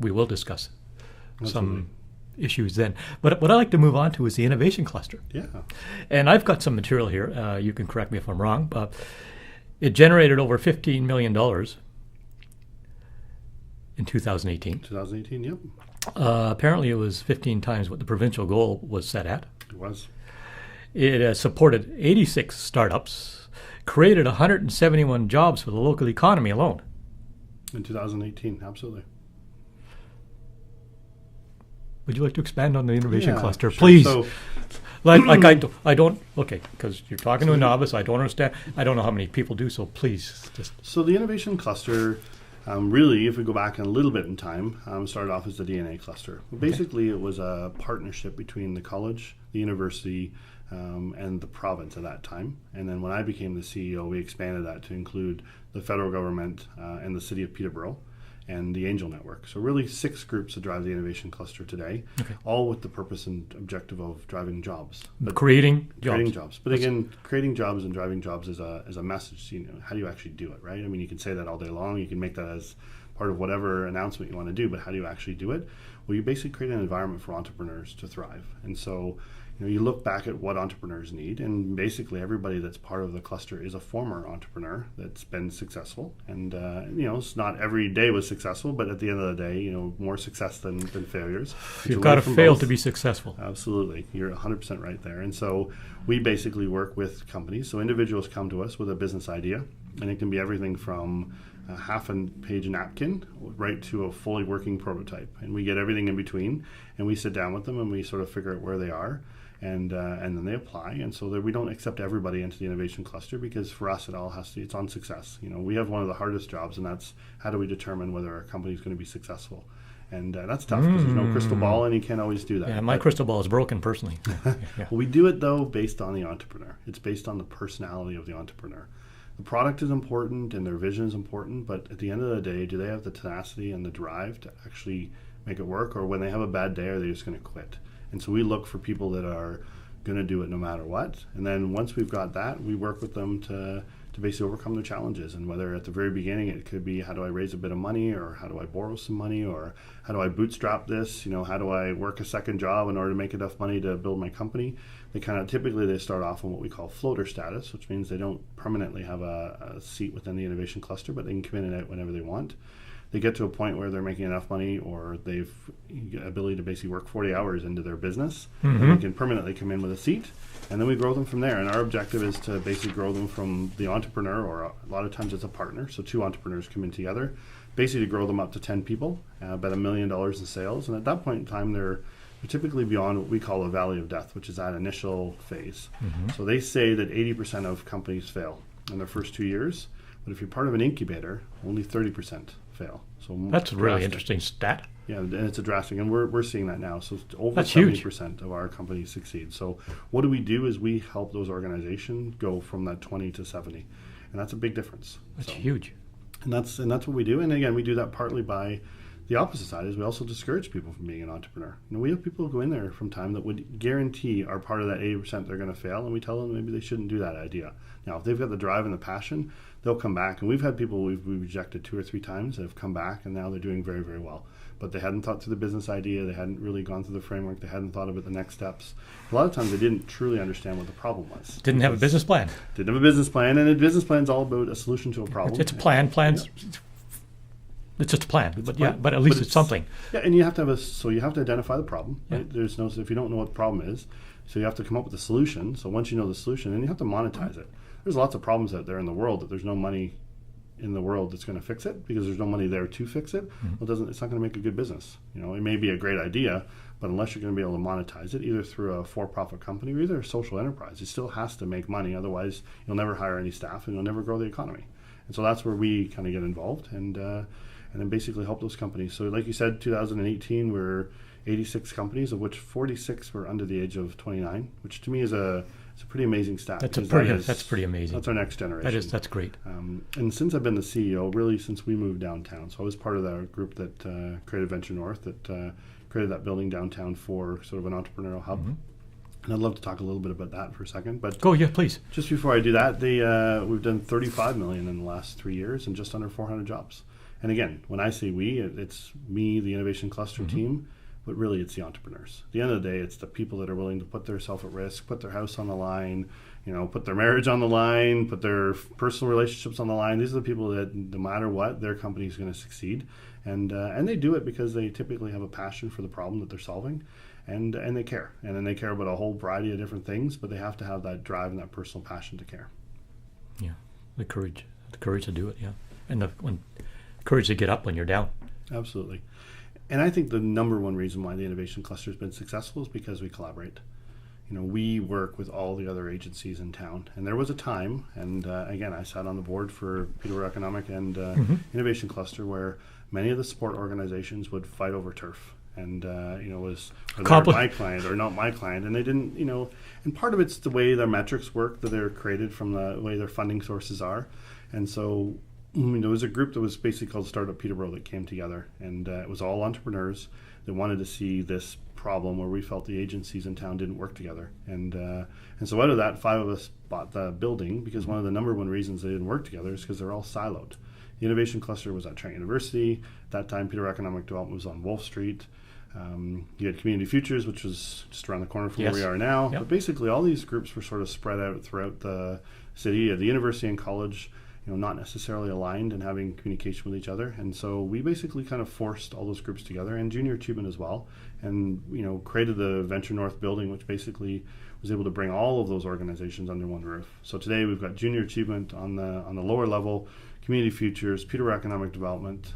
we will discuss Absolutely. some issues then. But what I'd like to move on to is the innovation cluster. Yeah. And I've got some material here. You can correct me if I'm wrong. It generated over $15 million in 2018. 2018, yep. Apparently, it was 15 times what the provincial goal was set at. It was. It supported 86 startups, created 171 jobs for the local economy alone. In 2018, absolutely. Would you like to expand on the innovation cluster, sure. please? So, I don't. Okay, because you're talking to a novice. I don't understand. I don't know how many people do. So please, just. So the innovation cluster, really, if we go back a little bit in time, started off as the DNA cluster. Basically, it was a partnership between the college, the university, and the province at that time. And then when I became the CEO, we expanded that to include the federal government and the city of Peterborough and the Angel Network. So really 6 groups that drive the innovation cluster today, all with the purpose and objective of driving jobs. But creating jobs. But again, creating jobs and driving jobs is a message. How do you actually do it, right? I mean, you can say that all day long. You can make that as part of whatever announcement you want to do, but how do you actually do it? Well, you basically create an environment for entrepreneurs to thrive. And so you look back at what entrepreneurs need, and basically everybody that's part of the cluster is a former entrepreneur that's been successful. And it's not every day was successful, but at the end of the day, more success than failures. You've got to fail to be successful. Absolutely, you're 100% right there. And so we basically work with companies. So individuals come to us with a business idea, and it can be everything from a half-page napkin right to a fully working prototype. And we get everything in between, and we sit down with them and we sort of figure out where they are. And then they apply, and so that we don't accept everybody into the innovation cluster, because for us it's on success. We have one of the hardest jobs, and that's how do we determine whether our company is going to be successful, and that's tough because there's no crystal ball, and you can't always do that. Yeah, my crystal ball is broken personally. Well, we do it though based on the entrepreneur. It's based on the personality of the entrepreneur. The product is important and their vision is important, but at the end of the day, do they have the tenacity and the drive to actually make it work, or when they have a bad day, are they just going to quit? And so we look for people that are going to do it no matter what. And then once we've got that, we work with them to basically overcome their challenges. And whether at the very beginning it could be, how do I raise a bit of money, or how do I borrow some money, or how do I bootstrap this? How do I work a second job in order to make enough money to build my company? They typically start off on what we call floater status, which means they don't permanently have a seat within the innovation cluster, but they can come in and out whenever they want. They get to a point where they're making enough money, or they've got ability to basically work 40 hours into their business, and they can permanently come in with a seat, and then we grow them from there. And our objective is to basically grow them from the entrepreneur, or a lot of times it's a partner, so 2 entrepreneurs come in together, basically to grow them up to 10 people, about $1 million in sales. And at that point in time, they're typically beyond what we call a valley of death, which is that initial phase. So they say that 80% of companies fail in their first 2 years, but if you're part of an incubator, only 30% fail. So that's a really interesting stat. Yeah, and it's a drastic, and we're seeing that now. So over that's 70% of our companies succeed. So what do? Is we help those organizations go from that 20 to 70, and that's a big difference. That's huge. And that's what we do. And again, we do that partly by the opposite side is we also discourage people from being an entrepreneur. We have people who go in there from time that would guarantee are part of that 80% they're going to fail, and we tell them maybe they shouldn't do that idea. Now, if they've got the drive and the passion, they'll come back. And we've had people we've rejected 2 or 3 times that have come back, and now they're doing very, very well. But they hadn't thought through the business idea. They hadn't really gone through the framework. They hadn't thought about the next steps. A lot of times they didn't truly understand what the problem was. Didn't have a business plan. Didn't have a business plan, and a business plan is all about a solution to a problem. It's a plan. Plans. Yeah. It's just a plan, but at least it's something. Yeah, and you have to you have to identify the problem. Right? There's if you don't know what the problem is, so you have to come up with a solution. So once you know the solution, then you have to monetize it. There's lots of problems out there in the world that there's no money in the world that's going to fix it, because there's no money there to fix it. Well, it's not going to make a good business. It may be a great idea, but unless you're going to be able to monetize it, either through a for-profit company or either a social enterprise, it still has to make money. Otherwise, you'll never hire any staff and you'll never grow the economy. And so that's where we kind of get involved and then basically help those companies. So like you said, 2018, we're 86 companies, of which 46 were under the age of 29, which to me is it's a pretty amazing stat. That's pretty amazing. That's our next generation. That's great. And since I've been the CEO, really since we moved downtown, so I was part of that group that created Venture North, that created that building downtown for sort of an entrepreneurial hub. And I'd love to talk a little bit about that for a second. But please. Just before I do that, we've done $35 million in the last 3 years and just under 400 jobs. And again, when I say we, it's me, the innovation cluster team, but really it's the entrepreneurs. At the end of the day, it's the people that are willing to put themselves at risk, put their house on the line, put their marriage on the line, put their personal relationships on the line. These are the people that, no matter what, their company is going to succeed. And they do it because they typically have a passion for the problem that they're solving, and they care. And then they care about a whole variety of different things, but they have to have that drive and that personal passion to care. Yeah, the courage to do it, yeah. And the courage to get up when you're down. Absolutely. And I think the number one reason why the innovation cluster has been successful is because we collaborate. We work with all the other agencies in town. And there was a time, and again, I sat on the board for Peterborough Economic and Innovation Cluster, where many of the support organizations would fight over turf. And, was my client or not my client. And they didn't, and part of it's the way their metrics work, that they're created from the way their funding sources are. And so there was a group that was basically called Startup Peterborough that came together. And it was all entrepreneurs that wanted to see this problem where we felt the agencies in town didn't work together. And so out of that, 5 of us bought the building because one of the number one reasons they didn't work together is because they're all siloed. The innovation cluster was at Trent University. At that time, Peterborough Economic Development was on Wolfe Street. You had Community Futures, which was just around the corner from where we are now. Yep. But basically, all these groups were sort of spread out throughout the city. The university and college, not necessarily aligned and having communication with each other. And so we basically kind of forced all those groups together, and junior achievement as well, and created the Venture North building, which basically was able to bring all of those organizations under one roof. So today we've got junior achievement on the lower level, Community Futures, Peterborough Economic Development,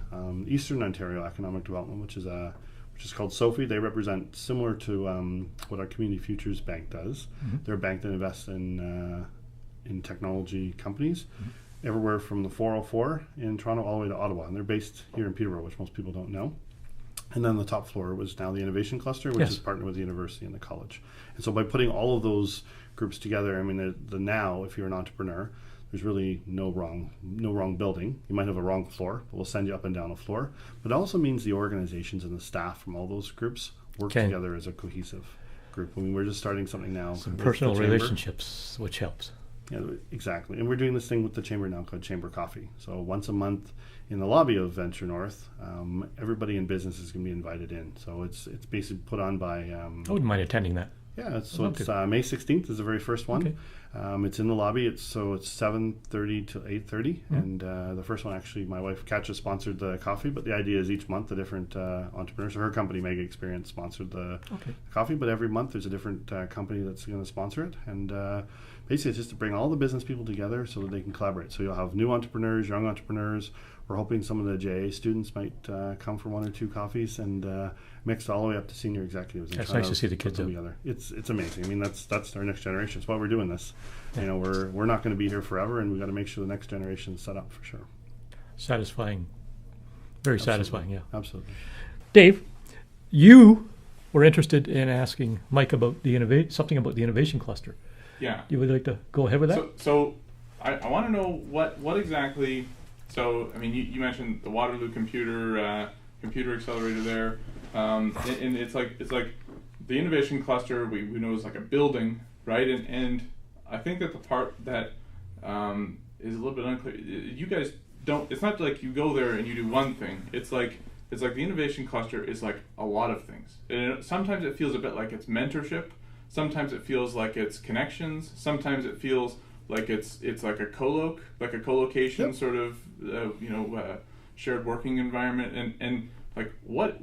Eastern Ontario Economic Development, which is called SOFI. They represent similar to what our Community Futures Bank does. They're a bank that invests in technology companies, everywhere from the 404 in Toronto all the way to Ottawa. And they're based here in Peterborough, which most people don't know. And then the top floor was now the Innovation Cluster, which is partnered with the university and the college. And so by putting all of those groups together, now, if you're an entrepreneur, there's really no wrong building. You might have a wrong floor, but we'll send you up and down a floor. But it also means the organizations and the staff from all those groups work together as a cohesive group. We're just starting something now. Some personal relationships, which helps. Yeah, exactly. And we're doing this thing with the Chamber now called Chamber Coffee. So once a month in the lobby of Venture North, everybody in business is going to be invited in. So it's basically put on by... I wouldn't mind attending that. Yeah, it's May 16th is the very first one. Okay. It's in the lobby. It's 7:30 to 8:30, and the first one, actually, my wife Katja sponsored the coffee. But the idea is each month a different entrepreneur. So her company, Mega Experience, sponsored the coffee. But every month there's a different company that's going to sponsor it, and basically it's just to bring all the business people together so that they can collaborate. So you'll have new entrepreneurs, young entrepreneurs. We're hoping some of the JA students might come for 1 or 2 coffees, and mixed all the way up to senior executives. It's nice to see the kids together. It's amazing. That's our next generation. It's why we're doing this. Yeah. We're not going to be here forever, and we've got to make sure the next generation is set up for sure. Satisfying. Very satisfying, yeah. Absolutely. Dave, you were interested in asking Mike about something about the innovation cluster. Yeah. You would like to go ahead with that? So I want to know what exactly. So you mentioned the Waterloo computer accelerator there, and it's like the innovation cluster we know is like a building, right? And I think that the part that is a little bit unclear. You guys don't. It's not like you go there and you do one thing. It's like the innovation cluster is like a lot of things. And sometimes it feels a bit like it's mentorship. Sometimes it feels like it's connections. Sometimes it feels like it's like a co-location sort of shared working environment, and like what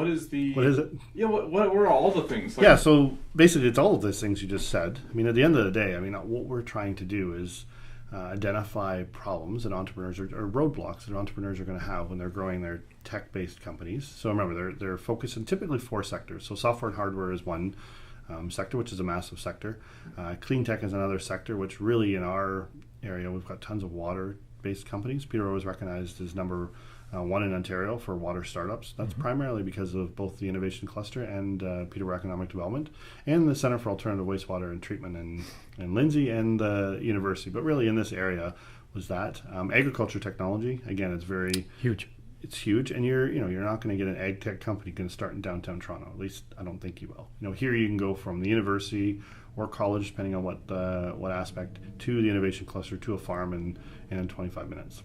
is it? Yeah, what were all the things? Like, so basically it's all of those things you just said. At the end of the day, what we're trying to do is identify problems that entrepreneurs or roadblocks that entrepreneurs are going to have when they're growing their tech-based companies. So remember, they're focused in typically 4 sectors. So software and hardware is one sector, which is a massive sector. Clean tech is another sector, which really in our area, we've got tons of water-based companies. Peterborough was recognized as number 1 in Ontario for water startups. That's primarily because of both the Innovation Cluster and Peterborough Economic Development, and the Centre for Alternative Wastewater and Treatment in Lindsay, and the university. But really in this area was that. Agriculture technology, again, it's very... Huge. It's huge, and you're not going to get an ag tech company going to start in downtown Toronto. At least I don't think you will. Here you can go from the university or college, depending on what aspect, to the innovation cluster, to a farm in 25 minutes.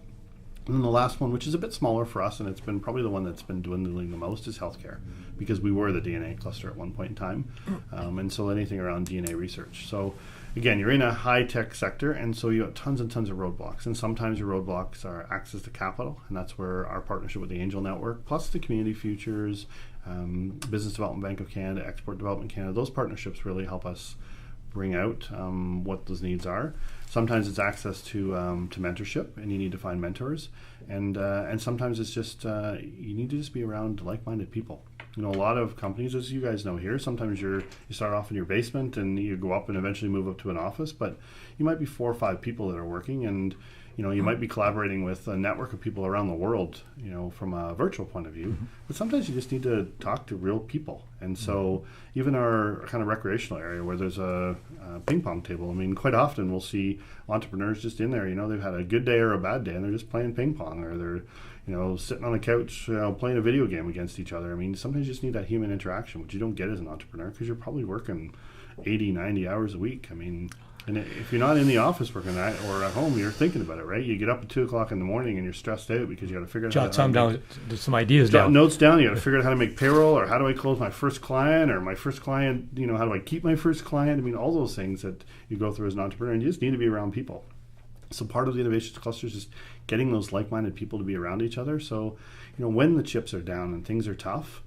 And then the last one, which is a bit smaller for us, and it's been probably the one that's been dwindling the most, is healthcare, because we were the DNA cluster at one point in time, and so anything around DNA research. So again, you're in a high-tech sector, and so you have tons and tons of roadblocks, and sometimes your roadblocks are access to capital, and that's where our partnership with the Angel Network, plus the Community Futures, Business Development Bank of Canada, Export Development Canada, those partnerships really help us bring out what those needs are. Sometimes it's access to mentorship, and you need to find mentors, and sometimes it's just you need to just be around like-minded people. You know, a lot of companies, as you guys know here, sometimes you start off in your basement and you go up and eventually move up to an office, but you might be 4 or 5 people that are working, and you know, you might be collaborating with a network of people around the world, you know, from a virtual point of view. But sometimes you just need to talk to real people. And so even our kind of recreational area where there's a ping pong table, I mean, quite often we'll see entrepreneurs just in there, you know, they've had a good day or a bad day and they're just playing ping pong, or they're, you know, sitting on a couch, playing a video game against each other. I mean, sometimes you just need that human interaction, which you don't get as an entrepreneur because you're probably working 80, 90 hours a week. I mean, and if you're not in the office working that, or at home, you're thinking about it, right? You get up at 2 o'clock in the morning and you're stressed out because you got to figure out Jot some ideas jot down. notes down. You got to figure out how to make payroll, or how do I close my first client, or my first client, you know, how do I keep my first client? I mean, all those things that you go through as an entrepreneur, and you just need to be around people. So part of the innovation cluster is just getting those like-minded people to be around each other. So, you know, when the chips are down and things are tough,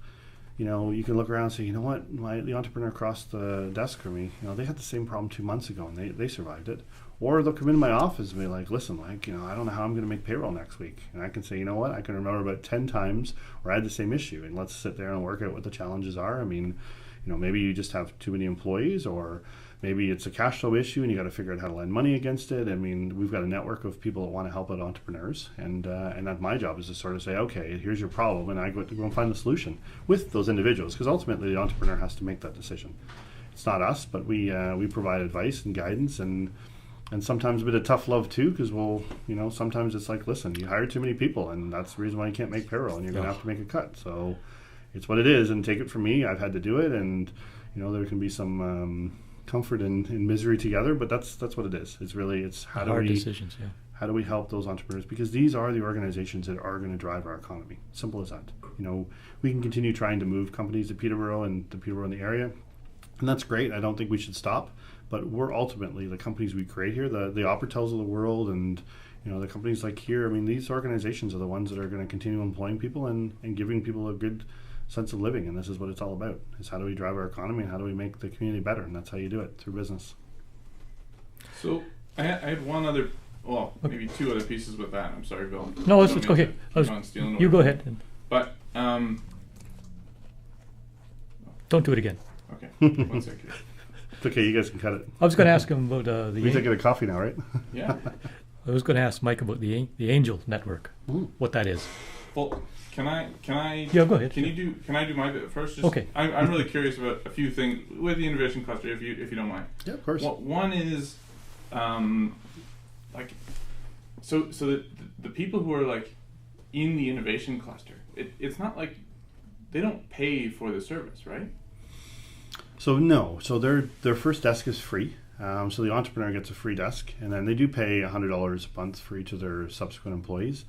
you know, you can look around and say, you know what, the entrepreneur across the desk from me, you know, they had the same problem 2 months ago and they survived it. Or they'll come into my office and be like, listen, like, you know, I don't know how I'm going to make payroll next week. And I can say, you know what, I can remember about 10 times where I had the same issue, and let's sit there and work out what the challenges are. I mean, you know, maybe you just have too many employees, or maybe it's a cash flow issue and you got to figure out how to lend money against it. I mean, we've got a network of people that want to help out entrepreneurs, and that's my job, is to sort of say, okay, here's your problem, and I go and find the solution with those individuals, because ultimately the entrepreneur has to make that decision. It's not us, but we provide advice and guidance, and sometimes a bit of tough love too, because we'll, you know, sometimes it's like, listen, you hired too many people, and that's the reason why you can't make payroll, and you're going to have to make a cut. So it's what it is, and take it from me. I've had to do it, and you know, there can be some comfort in misery together, but that's what it is. It's how do Hard we decisions, yeah. how do we help those entrepreneurs, because these are the organizations that are going to drive our economy. Simple as that. You know, we can continue trying to move companies to Peterborough and the Peterborough in the area, and that's great. I don't think we should stop, but we're ultimately, the companies we create here, the Operitels of the world, and you know, the companies like here, I mean, these organizations are the ones that are going to continue employing people and giving people a good sense of living, and this is what it's all about, is how do we drive our economy and how do we make the community better, and that's how you do it, through business. So I had one other, well, maybe 2 other pieces with that. I'm sorry, Bill. No, it's okay. You go ahead. But Don't do it again. okay, 1 second. It's okay, you guys can cut it. I was going to ask him about We can get a coffee now, right? Yeah. I was going to ask Mike about the Angel Network, what that is. Well, can I? Yeah, go ahead. Can I do my bit first? Just, Okay. I'm really curious about a few things with the innovation cluster, if you don't mind. Yeah, of course. One is, like, so the people who are like in the innovation cluster, it's not like they don't pay for the service, right? So no. So their first desk is free. So the entrepreneur gets a free desk, and then they do pay $100 a month for each of their subsequent employees.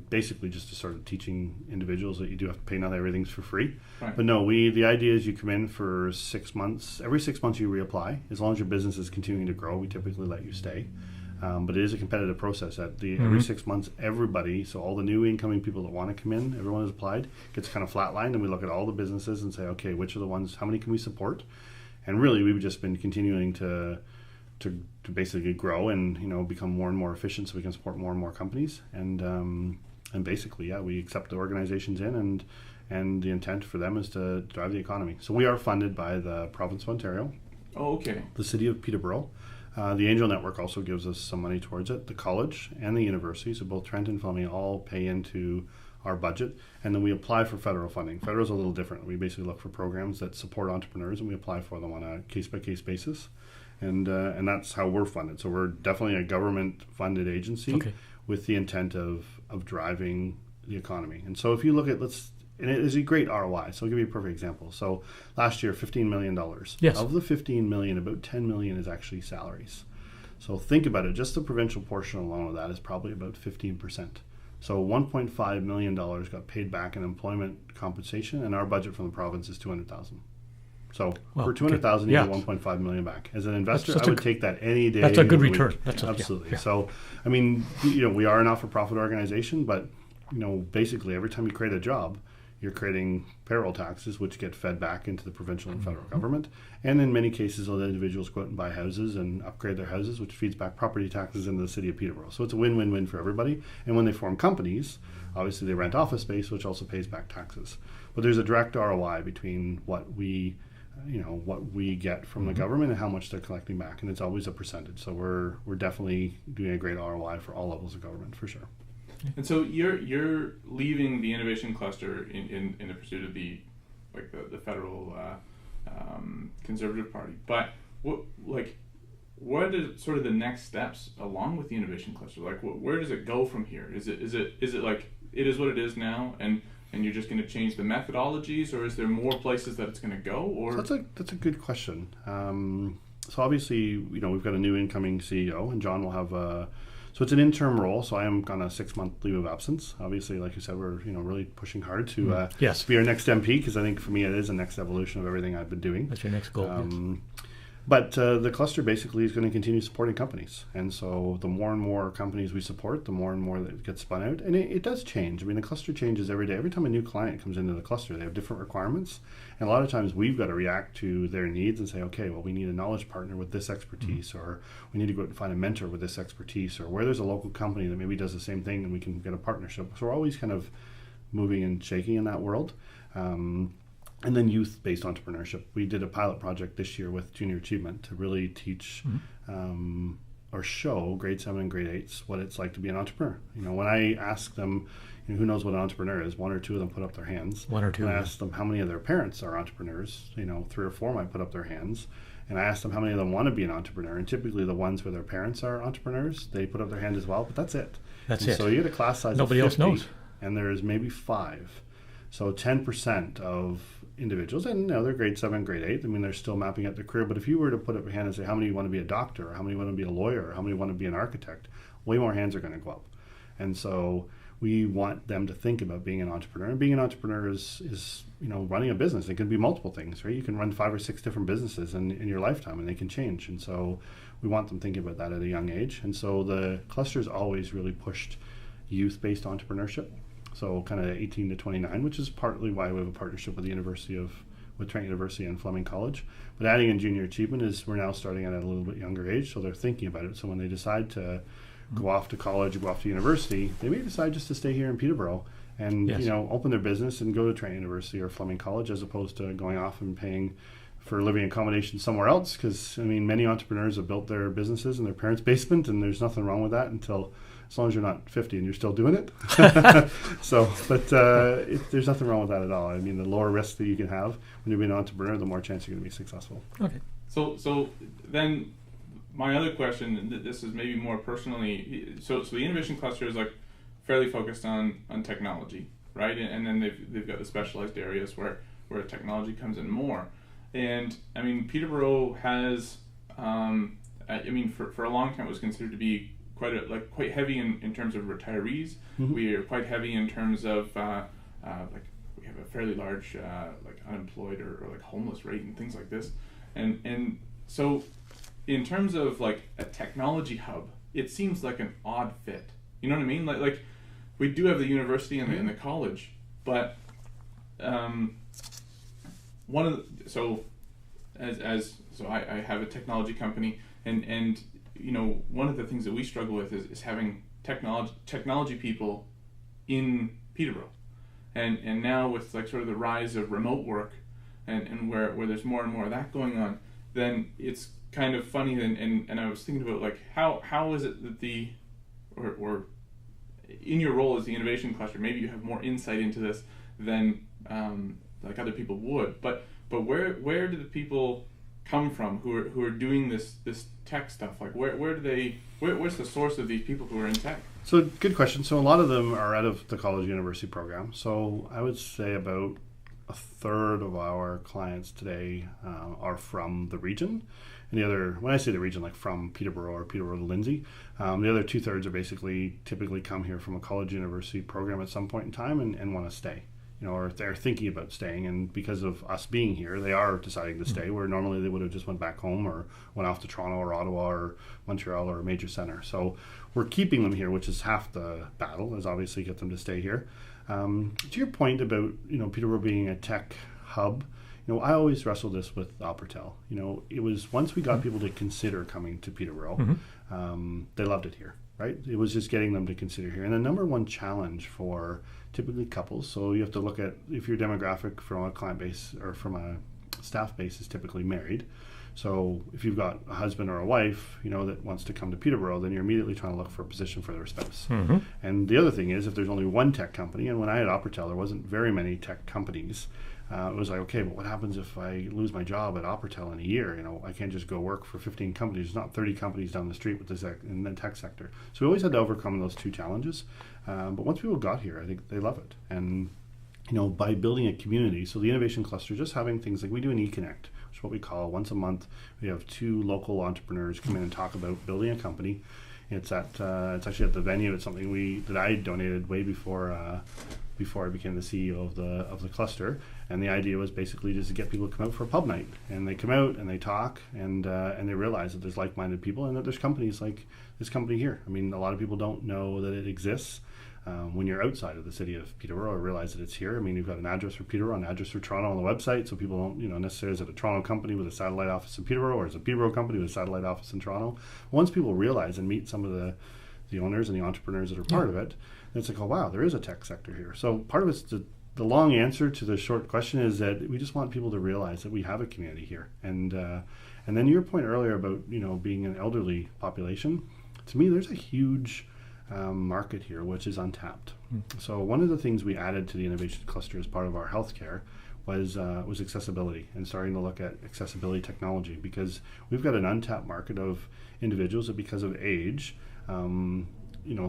Basically just to sort of teaching individuals that you do have to pay, not everything's for free. Right. But no, the idea is you come in for 6 months. Every 6 months you reapply. As long as your business is continuing to grow, we typically let you stay. But it is a competitive process. Every 6 months, everybody, so all the new incoming people that want to come in, everyone who's applied, gets kind of flatlined, and we look at all the businesses and say, okay, which are the ones, how many can we support? And really, we've just been continuing to basically grow and, you know, become more and more efficient so we can support more and more companies. And basically, yeah, we accept the organizations in, and the intent for them is to drive the economy. So we are funded by the province of Ontario. Oh, okay. The city of Peterborough. The Angel Network also gives us some money towards it. The college and the university, so both Trent and Fleming, all pay into our budget, and then we apply for federal funding. Federal's a little different. We basically look for programs that support entrepreneurs, and we apply for them on a case-by-case basis, and that's how we're funded. So we're definitely a government-funded agency with the intent of driving the economy. And so if you look at, and it is a great ROI. So I'll give you a perfect example. So last year, $15 million. Yes. Of the $15 million, about $10 million is actually salaries. So think about it. Just the provincial portion alone of that is probably about 15%. So $1.5 million got paid back in employment compensation, and our budget from the province is $200,000. So for $200,000, you get $1.5 million back. As an investor, I would take that any day. That's a good return. Absolutely. So, I mean, we are a not-for-profit organization, but basically every time you create a job, you're creating payroll taxes, which get fed back into the provincial and federal government. And in many cases, those individuals go out and buy houses and upgrade their houses, which feeds back property taxes into the city of Peterborough. So it's a win-win-win for everybody. And when they form companies, obviously they rent office space, which also pays back taxes. But there's a direct ROI between what we get from the government and how much they're collecting back. And it's always a percentage. So we're definitely doing a great ROI for all levels of government, for sure. And so you're leaving the innovation cluster in the pursuit of the federal Conservative Party. But what is sort of the next steps along with the innovation cluster? Like where does it go from here? Is it like it is what it is now, and you're just going to change the methodologies, or is there more places that it's going to go? Or so that's a good question. So obviously we've got a new incoming CEO, and John will have so it's an interim role, so I am on a 6-month leave of absence. Obviously, like you said, we're really pushing hard to be our next MP, because I think for me it is the next evolution of everything I've been doing. That's your next goal. But the cluster basically is going to continue supporting companies. And so the more and more companies we support, the more and more that gets spun out. And it does change. I mean, the cluster changes every day. Every time a new client comes into the cluster, they have different requirements. And a lot of times we've got to react to their needs and say, okay, well, we need a knowledge partner with this expertise, or we need to go out and find a mentor with this expertise, or where there's a local company that maybe does the same thing and we can get a partnership. So we're always kind of moving and shaking in that world. And then youth-based entrepreneurship. We did a pilot project this year with Junior Achievement to really teach or show grade 7 and grade 8s what it's like to be an entrepreneur. When I ask them, who knows what an entrepreneur is, 1 or 2 of them put up their hands. 1 or 2. And I asked them how many of their parents are entrepreneurs. 3 or 4 might put up their hands. And I asked them how many of them want to be an entrepreneur. And typically the ones where their parents are entrepreneurs, they put up their hand as well. But that's it. That's So you get a class size Nobody of 50, else knows. And there's maybe 5. So 10% of individuals, and they're grade 7, grade 8. I mean, they're still mapping out their career. But if you were to put up your hand and say, how many want to be a doctor, or how many want to be a lawyer, or how many want to be an architect, way more hands are going to go up. And so we want them to think about being an entrepreneur. And being an entrepreneur is running a business. It can be multiple things, right? You can run 5 or 6 different businesses in your lifetime, and they can change. And so we want them thinking about that at a young age. And so the cluster's always really pushed youth-based entrepreneurship. So kind of 18 to 29, which is partly why we have a partnership with Trent University and Fleming College. But adding in Junior Achievement is we're now starting at a little bit younger age, so they're thinking about it. So when they decide to go off to college or go off to university, they may decide just to stay here in Peterborough and open their business and go to Trent University or Fleming College, as opposed to going off and paying for living accommodation somewhere else. Because many entrepreneurs have built their businesses in their parents' basement, and there's nothing wrong with that as long as you're not 50 and you're still doing it. There's nothing wrong with that at all. I mean, the lower risk that you can have when you're being an entrepreneur, the more chance you're going to be successful. Okay. So then my other question, and this is maybe more personally, so the innovation cluster is like fairly focused on technology, right? And then they've got the specialized areas where technology comes in more. And I mean, Peterborough has, for a long time it was considered to be quite heavy in terms of retirees. Mm-hmm. We are quite heavy in terms of we have a fairly large unemployed or homeless rate and things like this, and so in terms of like a technology hub, it seems like an odd fit. You know what I mean? Like we do have the university and the college, but I have a technology company, and one of the things that we struggle with is having technology people in Peterborough, and now with sort of the rise of remote work, and where there's more and more of that going on, then it's kind of funny. And I was thinking about how is it that or in your role as the innovation cluster, maybe you have more insight into this than other people would, but where do the people come from who are doing this tech stuff? Like where's the source of these people who are in tech? So good question. So a lot of them are out of the college university program. So I would say about a third of our clients today are from the region, And the other, when I say the region, like from Peterborough or Peterborough to Lindsay, the other 2/3 are basically typically come here from a college university program at some point in time and want to stay. Or if they're thinking about staying, and because of us being here, they are deciding to stay, where normally they would have just went back home or went off to Toronto or Ottawa or Montreal or a major center. So we're keeping them here, which is half the battle, is obviously get them to stay here. To your point about, Peterborough being a tech hub, I always wrestled this with Operitel. It was once we got people to consider coming to Peterborough, they loved it here, right? It was just getting them to consider here. And the number one challenge for typically couples, so you have to look at if your demographic from a client base or from a staff base is typically married. So if you've got a husband or a wife, that wants to come to Peterborough, then you're immediately trying to look for a position for their spouse. And the other thing is, if there's only one tech company, and when I had Operitel, there wasn't very many tech companies. It was like, okay, but what happens if I lose my job at Operitel in a year? I can't just go work for 15 companies. There's not 30 companies down the street with this in the tech sector. So we always had to overcome those two challenges. But once people got here, I think they love it. And by building a community, so the innovation cluster, just having things like we do an eConnect, which is what we call once a month. We have 2 local entrepreneurs come in and talk about building a company. It's actually at the venue. It's something that I donated way before I became the CEO of the cluster. And the idea was basically just to get people to come out for a pub night, and they come out and they talk and they realize that there's like-minded people and that there's companies like this company here. I mean, a lot of people don't know that it exists. When you're outside of the city of Peterborough, or realize that it's here. I mean, you've got an address for Peterborough, an address for Toronto on the website, so people don't, necessarily is it a Toronto company with a satellite office in Peterborough, or is it a Peterborough company with a satellite office in Toronto? Once people realize and meet some of the owners and the entrepreneurs that are part of it, then it's like, oh wow, there is a tech sector here. So part of it's the long answer to the short question is that we just want people to realize that we have a community here. And then your point earlier about being an elderly population, to me, there's a huge market here which is untapped. So one of the things we added to the innovation cluster as part of our healthcare was accessibility, and starting to look at accessibility technology, because we've got an untapped market of individuals that because of age,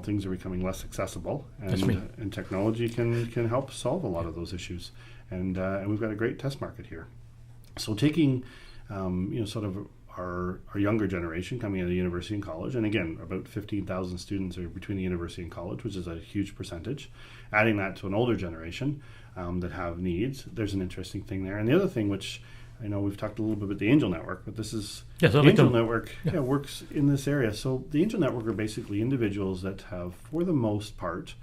things are becoming less accessible, and technology can help solve a lot of those issues, and we've got a great test market here. So taking sort of our younger generation coming out of the university and college, and again, about 15,000 students are between the university and college, which is a huge percentage. Adding that to an older generation that have needs, there's an interesting thing there. And the other thing, which I know we've talked a little bit about the Angel Network, but this is the Angel Network works in this area. So the Angel Network are basically individuals that have, for the most part,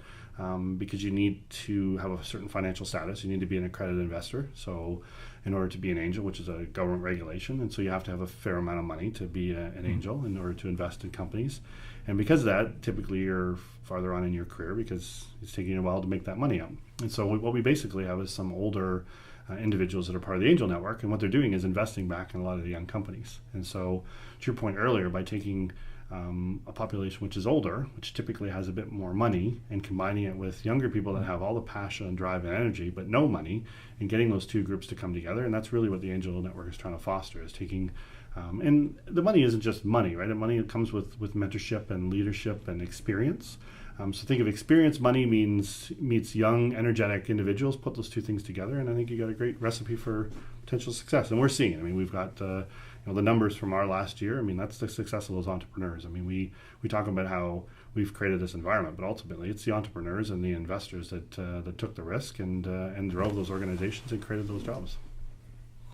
because you need to have a certain financial status, you need to be an accredited investor. So in order to be an angel, which is a government regulation, and so you have to have a fair amount of money to be an angel in order to invest in companies. And because of that, typically you're farther on in your career because it's taking you a while to make that money out. And so what we basically have is some older individuals that are part of the Angel Network, and what they're doing is investing back in a lot of the young companies. And so to your point earlier, by taking a population which is older, which typically has a bit more money, and combining it with younger people that have all the passion and drive and energy but no money, and getting those two groups to come together. And that's really what the Angel Network is trying to foster, is taking and the money isn't just money, right? The money comes with mentorship and leadership and experience. So think of experience, money meets young, energetic individuals. Put those two things together, and I think you got a great recipe for potential success. And we're seeing it. I mean, we've got the numbers from our last year. I mean, that's the success of those entrepreneurs. I mean, we talk about how we've created this environment, but ultimately it's the entrepreneurs and the investors that took the risk and drove those organizations and created those jobs.